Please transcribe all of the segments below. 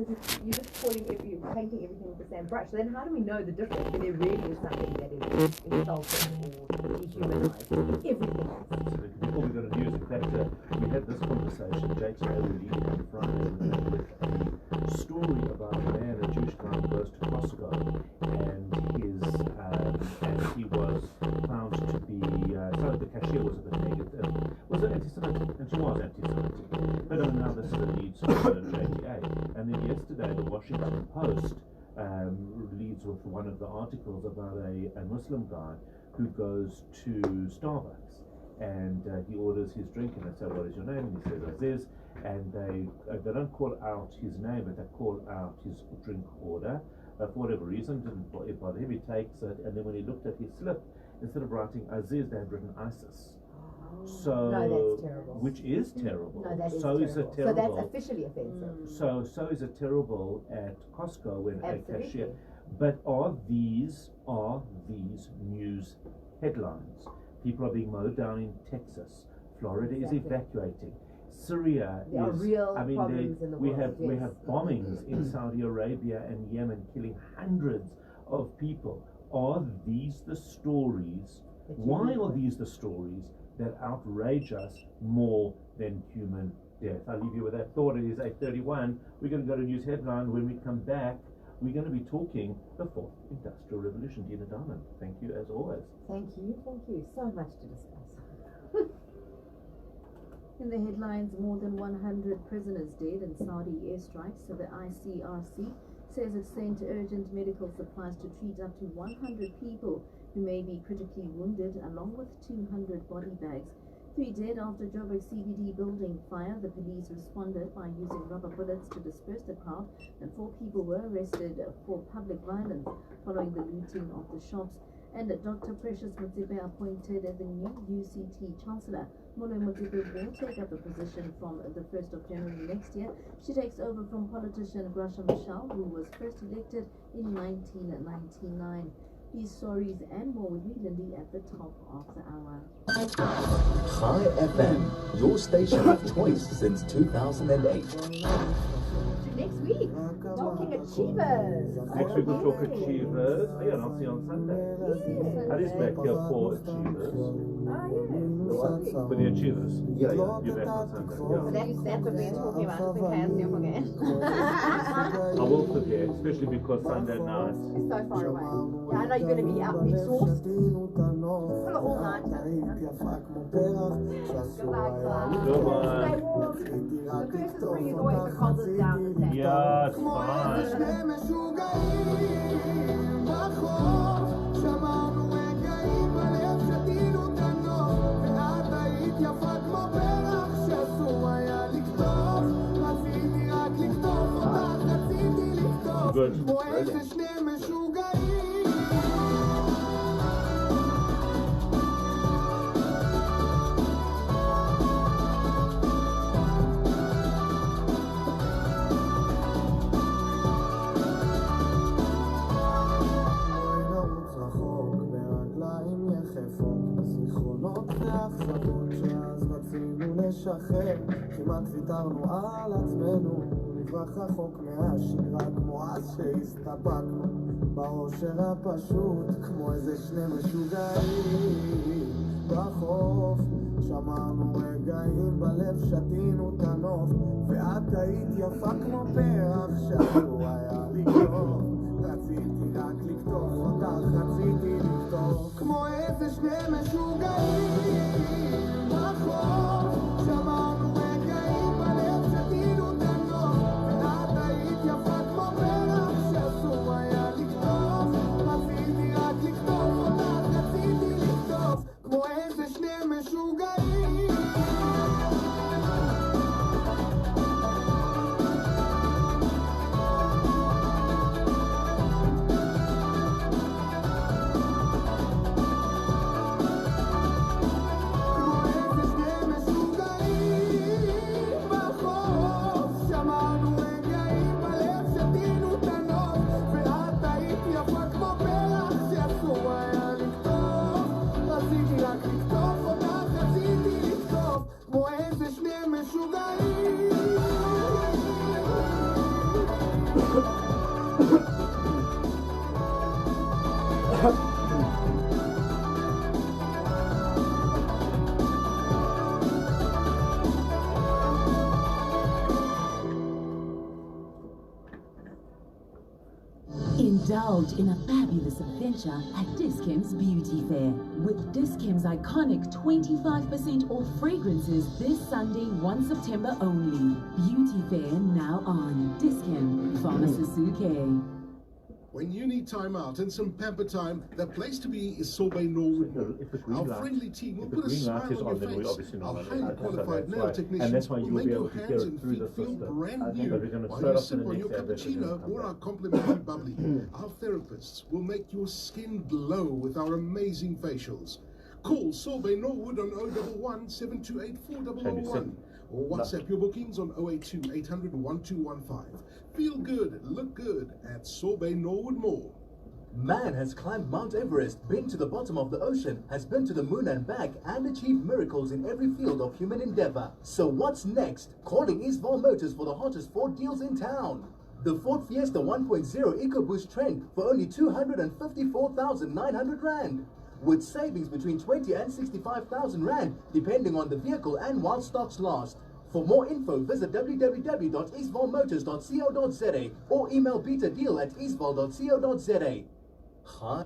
because you're just you're painting everything with the same brush. So then how do we know the difference when there really is something that is insulting or dehumanized? Everything else. Absolutely. All we've got to do is, in fact, we had this conversation, Jake's leading on Friday, with a story about a man, a Jewish guy who goes to Costco, and he was found to be, so the cashier was a bit negative, was it anti-Semitic? And she was anti-Semitic. But now this is a lead story in JTA. And then yesterday, the Washington Post leads with one of the articles about a Muslim guy who goes to Starbucks. And he orders his drink, and they say, "What is your name?" And he says, "Aziz." And they don't call out his name, but they call out his drink order. For whatever reason, didn't bother him. He takes it, and then when he looked at his slip, instead of writing Aziz, they had written ISIS. So, no, that's terrible. Which is terrible. No, that is so terrible. Is it terrible. So that's officially offensive. So is it terrible at Costco when Absolutely. a cashier. But are these news headlines? People are being mowed down in Texas. Florida is evacuating. Syria there are real I mean, problems in the we world. we have bombings in Saudi Arabia and Yemen killing hundreds of people. Are these the stories? Why are these the stories that outrage us more than human death? I'll leave you with that thought. It is 8:31. We're going to go to news headline. When we come back, we're going to be talking the fourth industrial revolution. Dina Diamond, thank you as always. Thank you. So much to discuss. In the headlines, more than 100 prisoners dead in Saudi airstrikes. So the ICRC says it's sent urgent medical supplies to treat up to 100 people who may be critically wounded, along with 200 body bags. 3 dead after Joburg CBD building fire. The police responded by using rubber bullets to disperse the crowd, and 4 people were arrested for public violence following the looting of the shops. And Dr. Precious Motsepe appointed as the new UCT Chancellor. Molo Motsepe will take up the position from the 1st of January next year. She takes over from politician Grasha Michel, who was first elected in 1999. These stories and more with me, Lindy, at the top of the hour. caiFM, your station of choice since 2008. Next week, talking achievers. Next week we'll talk Achievers. Oh yeah, and I'll see you on Sunday. Yeah. Alice back here for Achievers. For the Achievers. Yeah, you're back on Sunday. So Yeah. that's what we're talking about, just in case you forget. I will forget, especially because Sunday night. It's so far away. Yeah, I know you're going to be out exhausted. Full of all-nighter. Goodbye, class. Goodbye. Stay warm. The Christmas tree is always the coldest down the thing. Yeah, it's fine. Good. לשחרר, כמעט ויתרנו על עצמנו, נברח רחוק מהשגרה כמו אז שהסתפקנו באושר הפשוט, כמו איזה שני משוגעים בחוף. שמרנו רגעים בלב, שתינו את הנוף, ואת היית יפה כמו פרח, שאסור היה לקטוף. רציתי רק לקטוף אותך, רציתי לקטוף כמו איזה שני משוגעים בחוף. שמרנו רגעים בלב, שתינו את הנוף, ואת היית יפה כמו פרח, שאסור היה לקטוף. רציתי רק לקטוף אותך, רציתי לקטוף כמו איזה שני משוגעים. Indulge in a fabulous adventure at Dis-Chem's Beauty Fair. With Dis-Chem's iconic 25% off fragrances this Sunday, 1 September only. Beauty Fair now on. Dis-Chem, Pharmaceutique. When you need time out and some pamper time, the place to be is Sorbet Norwood. Our friendly team will put a smile on your face. Our highly qualified nail technicians will make your hands and feet feel brand new while you sip on your cappuccino or our complimentary bubbly. Our therapists will make your skin glow with our amazing facials. Call Sorbet Norwood on 011 728 4001 or WhatsApp your bookings on 082 800 1215. Feel good, look good at Sorbet Norwood Mall. Man has climbed Mount Everest, been to the bottom of the ocean, has been to the moon and back, and achieved miracles in every field of human endeavor. So what's next? Calling Isval Motors for the hottest Ford deals in town. The Ford Fiesta 1.0 EcoBoost Trend for only 254,900 Rand. With savings between 20 and 65,000 Rand, depending on the vehicle and while stocks last. For more info, visit www.isvalmotors.co.za or email betadeal@isval.co.za. Huh?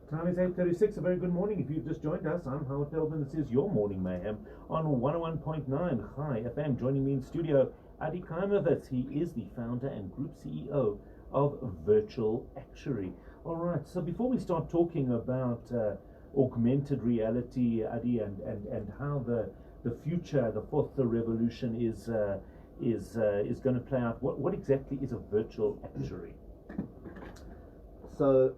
Time is 8:36. A very good morning. If you've just joined us, I'm Howard Feldman. This is your Morning Mayhem on 101.9 caiFM. Joining me in studio, Adi Kaimovitz. He is the founder and group CEO of Virtual Actuary. All right, so before we start talking about augmented reality, Adi, and how the future, the fourth revolution is going to play out, what exactly is a virtual actuary? So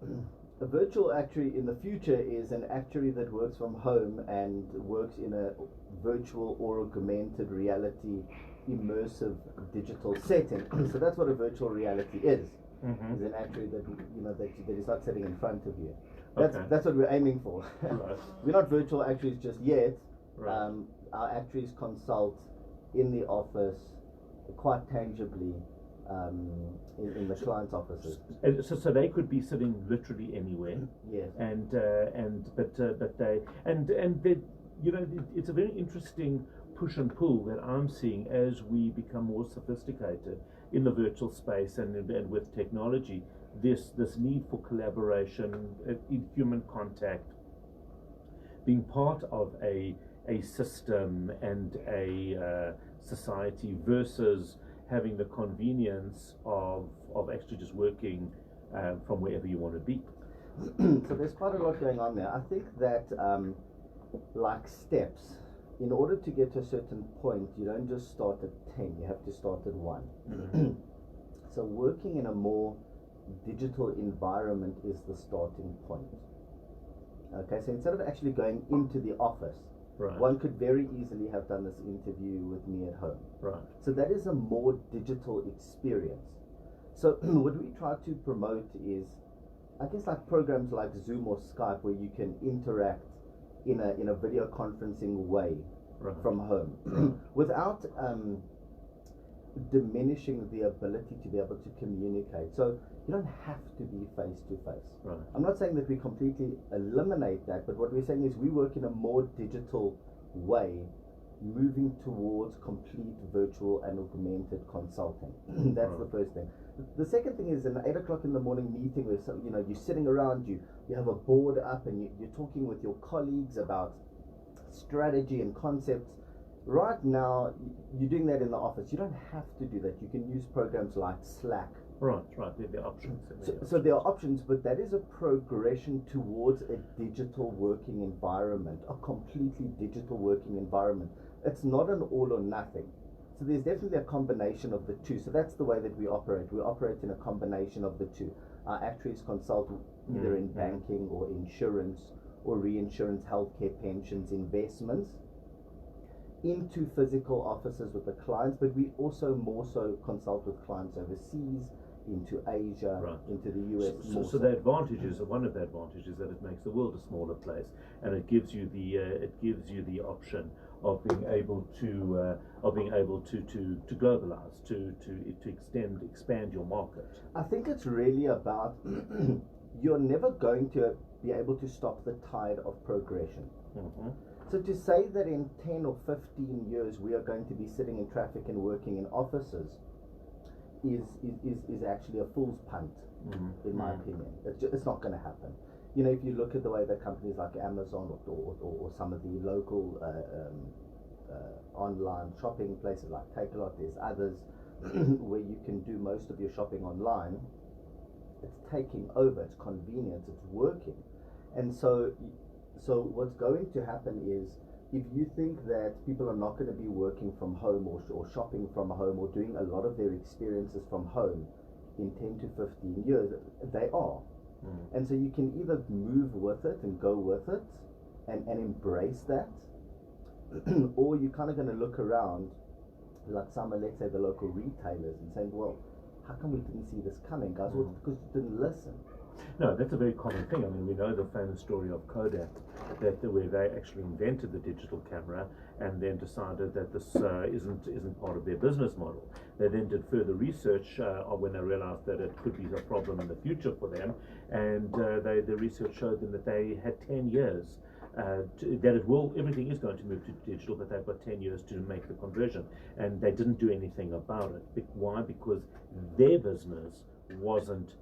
a virtual actuary in the future is an actuary that works from home and works in a virtual or augmented reality immersive digital setting. So that's what a virtual reality is. Is an actuary that that is not sitting in front of you. That's what we're aiming for. Right. We're not virtual actuaries just yet. Right. Our actuaries consult in the office quite tangibly in the client's offices. So they could be sitting literally anywhere. Yes. But they it's a very interesting push and pull that I'm seeing as we become more sophisticated in the virtual space and with technology. This need for collaboration, in human contact, being part of a system and a society versus having the convenience of actually just working from wherever you want to be. So there's quite a lot going on there. I think that like steps, in order to get to a certain point, you don't just start at 10, you have to start at 1. So working in a more digital environment is the starting point. Okay, so instead of actually going into the office, Right. one could very easily have done this interview with me at home. Right. So that is a more digital experience. So what we try to promote is, I guess, like programs like Zoom or Skype, where you can interact in a video conferencing way from home without diminishing the ability to be able to communicate. So you don't have to be face to face. Right. I'm not saying that we completely eliminate that, but what we're saying is we work in a more digital way, moving towards complete virtual and augmented consulting. That's the first thing. The second thing is an 8 o'clock in the morning meeting where you're sitting around, you have a board up and you're talking with your colleagues about strategy and concepts. Right now, you're doing that in the office. You don't have to do that. You can use programs like Slack. Right. There are options. So there are options, but that is a progression towards a digital working environment, a completely digital working environment. It's not an all or nothing. So there's definitely a combination of the two. So that's the way that we operate. We operate in a combination of the two. Our actuaries consult either in banking or insurance or reinsurance, healthcare, pensions, investments, into physical offices with the clients, but we also more so consult with clients overseas, into Asia, into the US. So the advantage is, one of the advantages, that it makes the world a smaller place, and it gives you the option of being able to globalize, to expand your market. I think it's really about you're never going to be able to stop the tide of progression. So to say that in 10 or 15 years we are going to be sitting in traffic and working in offices, is actually a fool's punt, in my opinion. It's not going to happen. You know, if you look at the way that companies like Amazon or some of the local online shopping places like Takealot, there's others where you can do most of your shopping online. It's taking over. It's convenient. It's working, and so what's going to happen is, if you think that people are not going to be working from home or shopping from home or doing a lot of their experiences from home in 10 to 15 years, they are. And so you can either move with it and go with it and embrace that, or you're kind of going to look around like some, let's say, the local retailers and saying, well, how come we didn't see this coming, guys? Well, it's because you didn't listen. No, that's a very common thing. I mean, we know the famous story of Kodak, where they actually invented the digital camera and then decided that this isn't part of their business model. They then did further research when they realized that it could be a problem in the future for them, and the research showed them that they had 10 years. Everything is going to move to digital, but they've got 10 years to make the conversion, and they didn't do anything about it. Why? Because their business wasn't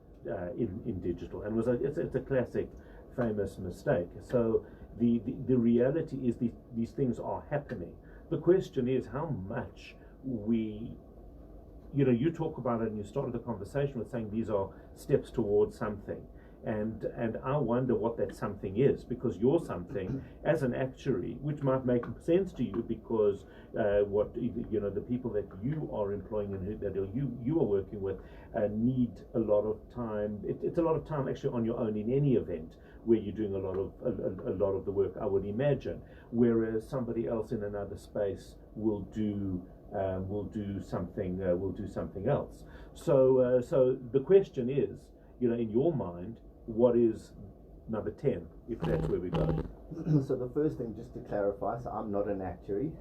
in digital, and it's a classic, famous mistake. So the reality is these things are happening. The question is how much you talk about it, and you started the conversation with saying these are steps towards something. And I wonder what that something is, because you're something as an actuary, which might make sense to you because the people that you are employing and that you are working with need a lot of time. It's a lot of time actually on your own in any event where you're doing a lot of the work, I would imagine. Whereas somebody else in another space will do something else. So the question is, in your mind, what is number 10, if that's where we go? So the first thing, just to clarify, so I'm not an actuary.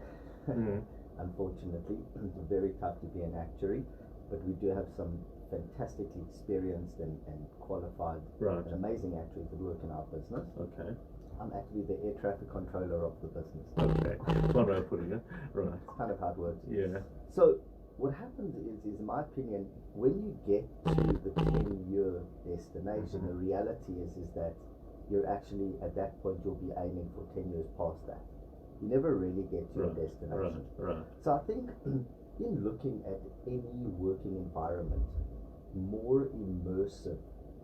Unfortunately, it's very tough to be an actuary, but we do have some fantastically experienced and qualified and amazing actuaries that work in our business. Okay. I'm actually the air traffic controller of the business. Okay, that's one way of putting it. Right. It's kind of hard work. Yeah. So what happens is, in my opinion, when you get to the 10-year destination, the reality is that you're actually, at that point, you'll be aiming for 10 years past that. You never really get to your destination. Right. So I think in looking at any working environment, more immersive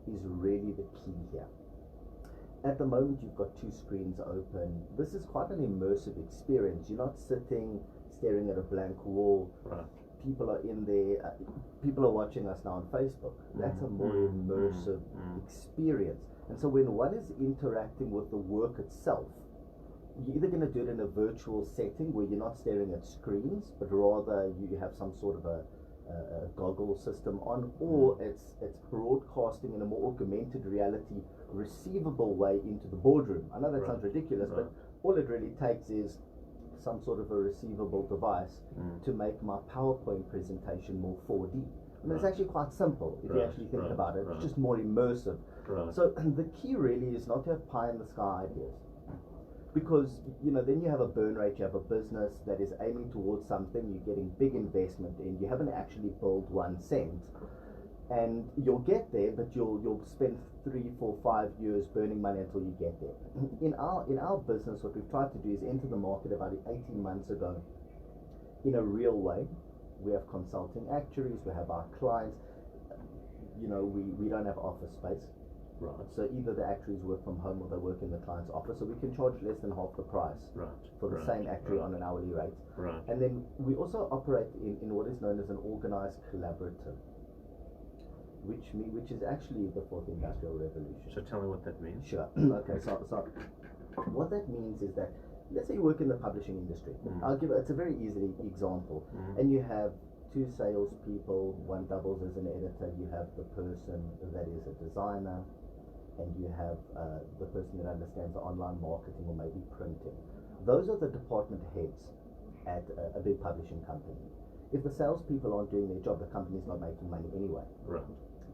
is really the key here. At the moment, you've got two screens open. This is quite an immersive experience. You're not sitting staring at a blank wall. Right. People are in there, people are watching us now on Facebook. That's a more immersive experience. And so when one is interacting with the work itself, you're either going to do it in a virtual setting where you're not staring at screens, but rather you have some sort of a goggle system on, or it's broadcasting in a more augmented reality, receivable way into the boardroom. I know that sounds ridiculous, but all it really takes is some sort of a receivable device to make my PowerPoint presentation more 4D. I mean, it's actually quite simple if you actually think about it. It's just more immersive. So the key really is not to have pie in the sky ideas, because then you have a burn rate. You have a business that is aiming towards something. You're getting big investment in. You haven't actually built 1 cent, and you'll get there, but you'll spend 3, 4, 5 years burning money until you get there. In our business, what we've tried to do is enter the market about 18 months ago in a real way. We have consulting actuaries, we have our clients. We don't have office space. Right. So either the actuaries work from home or they work in the client's office, so we can charge less than half the price for the same actuary on an hourly rate. Right. And then we also operate in what is known as an organized collaborative, which is actually the fourth industrial revolution. So tell me what that means. Sure. Okay, so what that means is that, let's say you work in the publishing industry. It's a very easy example. And you have 2 salespeople, one doubles as an editor, you have the person that is a designer, and you have the person that understands the online marketing or maybe printing. Those are the department heads at a big publishing company. If the salespeople aren't doing their job, the company's not making money anyway. Right.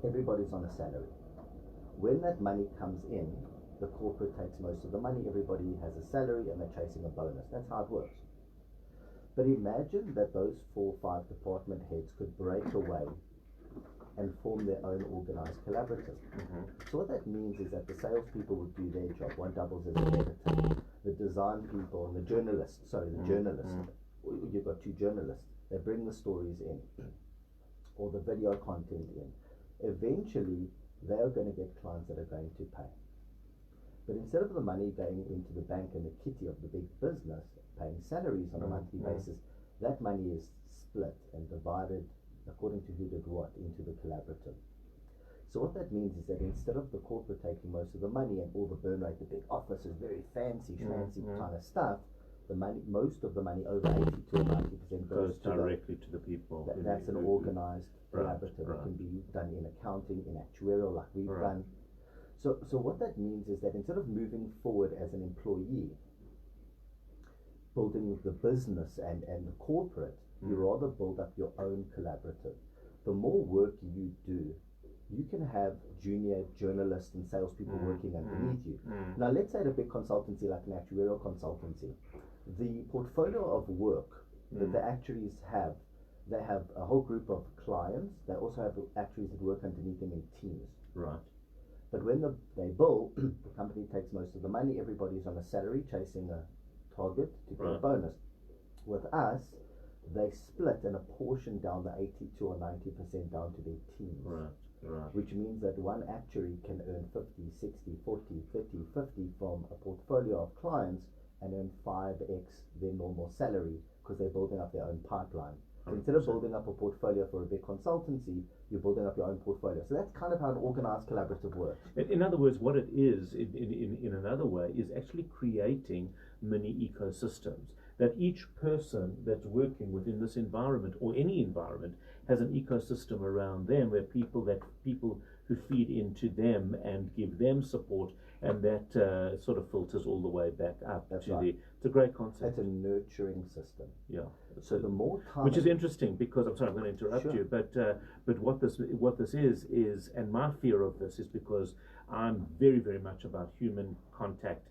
Everybody's on a salary. When that money comes in, the corporate takes most of the money, everybody has a salary, and they're chasing a bonus. That's how it works. But imagine that those 4 or 5 department heads could break away and form their own organized collaborative. So what that means is that the salespeople would do their job. One doubles as an editor. The design people and the journalists, you've got two journalists. They bring the stories in, or the video content in. Eventually, they are going to get clients that are going to pay. But instead of the money going into the bank and the kitty of the big business, paying salaries on a monthly basis, that money is split and divided according to who did what into the collaborative. So what that means is that instead of the corporate taking most of the money and all the burn rate, the big offices, very fancy kind of stuff, the money, most of the money, over 80 to 90% goes directly to the people. That's an organized collaborative. It can be done in accounting, in actuarial, like we've done. So what that means is that instead of moving forward as an employee, building the business and the corporate, you rather build up your own collaborative. The more work you do, you can have junior journalists and salespeople working underneath you. Now, let's say at a big consultancy like an actuarial consultancy, the portfolio of work that the actuaries have, they have a whole group of clients. They also have actuaries that work underneath them in teams. Right. But when they bill, the company takes most of the money. Everybody's on a salary chasing a target to get a bonus. With us, they split and apportion down the 82 or 90% down to their teams. Which means that one actuary can earn 50, 60, 40, 30, 50 from a portfolio of clients and earn 5x their normal salary because they're building up their own pipeline. So instead of building up a portfolio for a big consultancy, you're building up your own portfolio. So that's kind of how an organized collaborative works. In other words, what it is, in another way, is actually creating mini ecosystems. That each person that's working within this environment or any environment has an ecosystem around them where people who feed into them and give them support, and that sort of filters all the way back up to the. It's a great concept. It's a nurturing system. Yeah. So the more time, which is interesting because I'm sorry, I'm going to interrupt you, but what this is, and my fear of this is because I'm very, very much about human contact.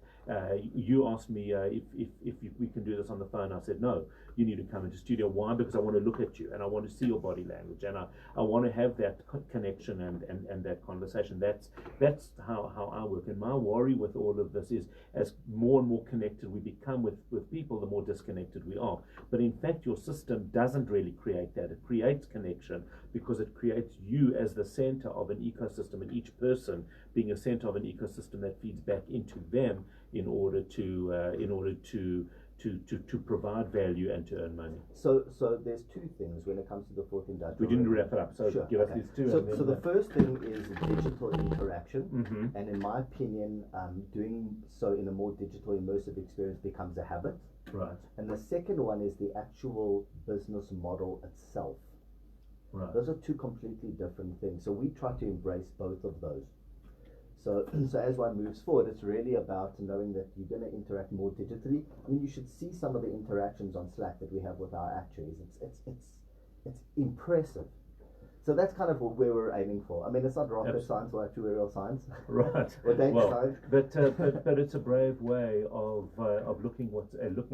You asked me if we can do this on the phone. I said no. You need to come into studio. Why? Because I want to look at you and I want to see your body language and I want to have that connection and that conversation. That's how I work. And my worry with all of this is as more and more connected we become with people, the more disconnected we are. But in fact, your system doesn't really create that. It creates connection because it creates you as the center of an ecosystem, and each person being a center of an ecosystem that feeds back into them in order to provide value and to earn money. So there's two things when it comes to the fourth industrial. We didn't wrap it up, so give us these two. So the first thing is digital interaction, and in my opinion, doing so in a more digital immersive experience becomes a habit. Right. And the second one is the actual business model itself. Right. Those are two completely different things. So we try to embrace both of those. So as one moves forward, it's really about knowing that you're going to interact more digitally. I mean, you should see some of the interactions on Slack that we have with our actuaries. It's impressive. So that's kind of where we're aiming for. I mean, it's not rocket science or actuarial science, right? Or data science. But it's a brave way of looking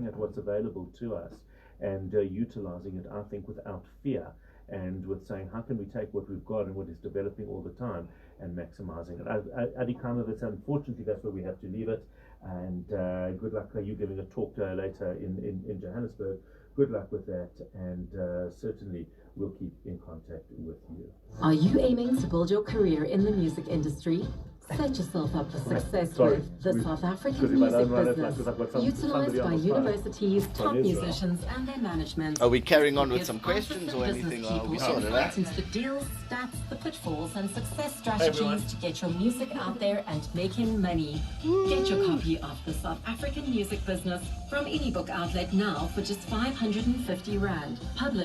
at what's available to us and utilizing it. I think without fear. And with saying, how can we take what we've got and what is developing all the time and maximizing it? Adi Kamovitz, unfortunately, that's where we have to leave it. And good luck. You giving a talk later in Johannesburg. Good luck with that. And certainly we'll keep in contact with you. Are you aiming to build your career in the music industry? Set yourself up for success with the South African music business, utilised by universities, top musicians and their management. Are we carrying on with some questions or anything? We sorted out into the deals, stats, the pitfalls and success strategies to get your music out there and making money. Get your copy of the South African music business from any book outlet now for just 550 Rand. Published